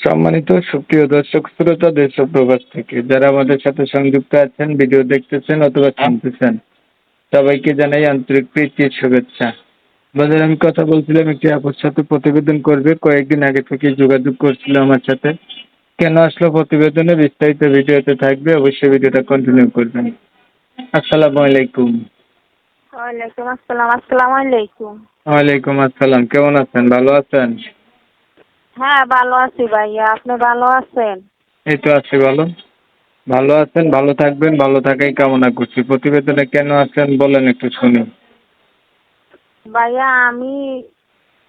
সম্মানিত সুপ্রিয় দর্শক শ্রোতা দেশ ও প্রবাস থেকে যারা আমাদের সাথে সংযুক্ত আছেন, ভিডিও দেখতেছেন অথবা শুনতেছেন, সবাইকে জানাই আন্তরিক প্রীতির শুভেচ্ছা। বাজার আমি কথা বলছিলাম একটি আপুর সাথে প্রতিবেদন করবে, কয়েকদিন আগে থেকে যোগাযোগ করছিল আমার সাথে। কেন আসলো প্রতিবেদনে বিস্তারিত ভিডিওতে থাকবে, অবশ্যই ভিডিওটা কন্টিনিউ করবেন। আসসালামু আলাইকুম। ওয়ালাইকুম আসসালাম। আসসালামু আলাইকুম। ওয়ালাইকুম আসসালাম, কেমন আছেন? ভালো আছেন? হ্যাঁ, ভালো আছি ভাইয়া। আপনি ভালো আছেন? এই তো আছি ভালো। ভালো আছেন, ভালো থাকবেন, ভালো থাকাই কামনা করছি। প্রতিবেদনে কেন আসছেন বলেন একটু শুনি। ভাইয়া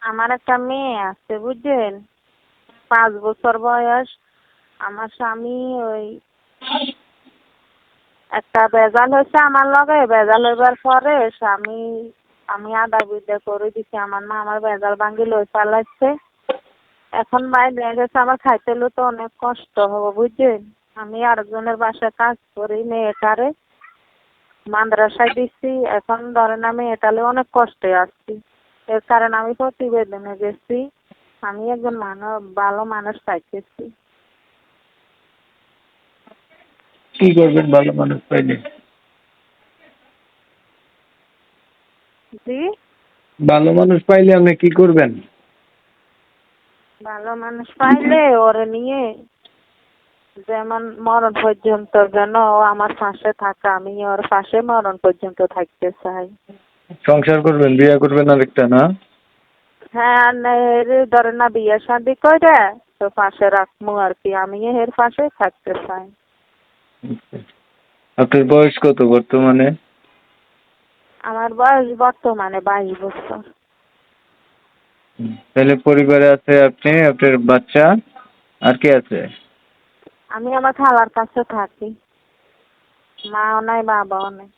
আমার একটা মেয়ে আছে বুঝছেন, 5 বছর বয়স। আমার স্বামী ওই একটা বেজাল হয়েছে আমার লগে। বেজাল হইবার পরে আমি আদা বিদ্যা করে দিছি। আমার মা আমার বেজাল ভাঙ্গি লই চালাচ্ছে। এখন ভাই দেখা গেছে আমার খাইতে তো অনেক কষ্ট হবে বুঝছেন। আমি আরেকজনের বাসায় কাজ করি, মেয়েটারে মাদ্রাসায় দিচ্ছি। এখন ধরেন আমি এটালে অনেক কষ্টে আসছি। এর কারণে আমি প্রতিবেদনে গেছি। আমি একজন ভালো মানুষ চাইতেছি। কি করবেন ভালো মানুষ পাইলে? জি, ভালো মানুষ পাইলে আপনি কি করবেন? ভালো মানুষ পাইলে ওরে নিয়ে যেমন মরণ পর্যন্ত যেন ও আমার পাশে থাকে, আমি ওর পাশে মরণ পর্যন্ত থাকতে চাই। সংসার করবেন, বিয়ে করবেন আরেকটা, না? হ্যাঁ, ধরেন না বিয়ে শাদি করে তো পাশে রাখবো আর কি, আমি এর পাশে থাকতে চাই। আপনার বয়স কত বর্তমানে? আমার বয়স বর্তমানে 22 বছর। তাহলে পরিবারে আছে আপনি, আপনার বাচ্চা, আর কে আছে? আমি আমার খালার কাছে থাকি, মাও নাই বাবাও নাই।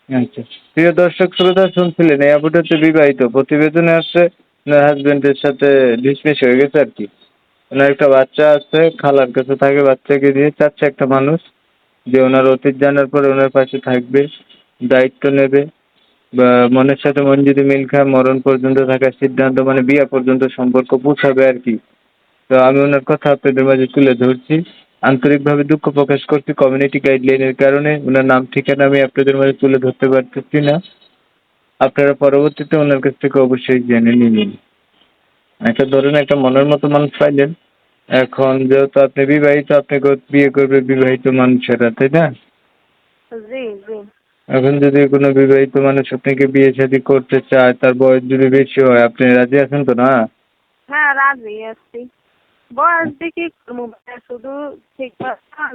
আচ্ছা, প্রিয় দর্শক শ্রোতা শুনছিলেন, এই আপুটা হচ্ছে বিবাহিত। প্রতিবেদনে আসছে ওনার হাজবেন্ডের সাথে ডিসমিস হয়ে গেছে আর কি। ওনার একটা বাচ্চা আছে, খালার কাছে থাকে, বাচ্চাকে দিয়ে চাচ্ছে একটা মানুষ যে ওনার অতীত জানার পরে ওনার পাশে থাকবে, দায়িত্ব নেবে, বা মনের সাথে মন যদি মিল খায় মরণ পর্যন্ত থাকার সিদ্ধান্ত, মানে বিয়ে পর্যন্ত সম্পর্ক পৌঁছাবে আর কি। তো আমি ওনার কথা আপনাদের মাঝে তুলে ধরছি। আন্তরিকভাবে দুঃখ প্রকাশ করছি, কমিউনিটি গাইডলাইনের কারণে ওনার নাম ঠিকানা আমি আপনাদের মাঝে তুলে ধরতে পারতেছি না। আপনারা পরবর্তীতে ওনার কাছ থেকে অবশ্যই জেনে নিন। একটা ধরুন একটা মনের মতো মানুষ পাইলেন। এখন যেহেতু আপনি বিবাহিত, আপনাকে বিয়ে করবে বিবাহিত মানুষেরা, তাই না? জি জি। এখন যদি কোনো বিবাহিত মানুষ আপনাকে বিয়ে শাদী করতে চায়, তার বয়স যদি বেশি হয়, আপনি রাজি আছেন তো, না? হ্যাঁ, রাজি আছি। বয়স দেখি শুধু ঠিক মতন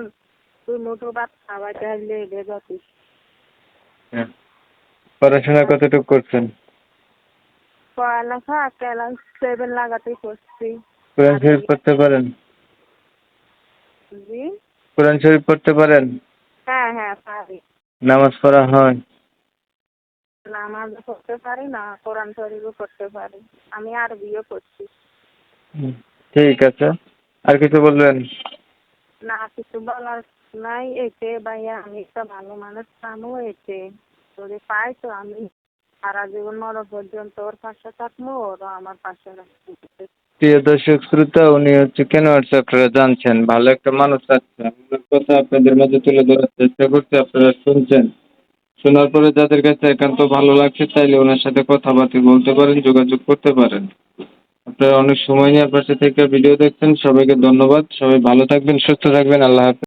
2 মুঠো ভাত খাওয়া চাইলে এটা যথেষ্ট। হ্যাঁ। পড়াশোনা কতটুকু করছেন? পড়ালেখা ক্লাস 7 লাগাতে করছি। কোরআন আর শরীফ পড়তে পারেন? জি। কোরআন শরীফ পড়তে পারেন? হ্যাঁ হ্যাঁ পারি। নামাজ পড়া হয়? নামাজ পড়তে পারি না, কোরআন শরীফও পড়তে পারি। আমি আরবিও পড়ছি। হুম, ঠিক আছে। আর কিছু বলবেন? না, কিছু বলার নাই। এতে ভাইয়া আমি একটা ভালো মানুষ পাবো, এতে যদি পাই তো আমি সারা জীবন মরণ পর্যন্ত ওর পাশে থাকবো, ওরও আমার পাশে রাখবো। প্রিয় দর্শক শ্রোতা, উনি হচ্ছে কেন আসছে আপনারা জানছেন। ভালো একটা মানুষ আসছে, আপনার কথা আপনাদের মাঝে তুলে ধরার চেষ্টা করছে, আপনারা শুনছেন। শোনার পরে যাদের কাছে একান্ত ভালো লাগছে, চাইলে ওনার সাথে কথাবার্তা বলতে পারেন, যোগাযোগ করতে পারেন। আপনারা অনেক সময় নিয়ে আপনার সাথে একটা ভিডিও দেখছেন, সবাইকে ধন্যবাদ। সবাই ভালো থাকবেন, সুস্থ থাকবেন, আল্লাহ হাফেজ।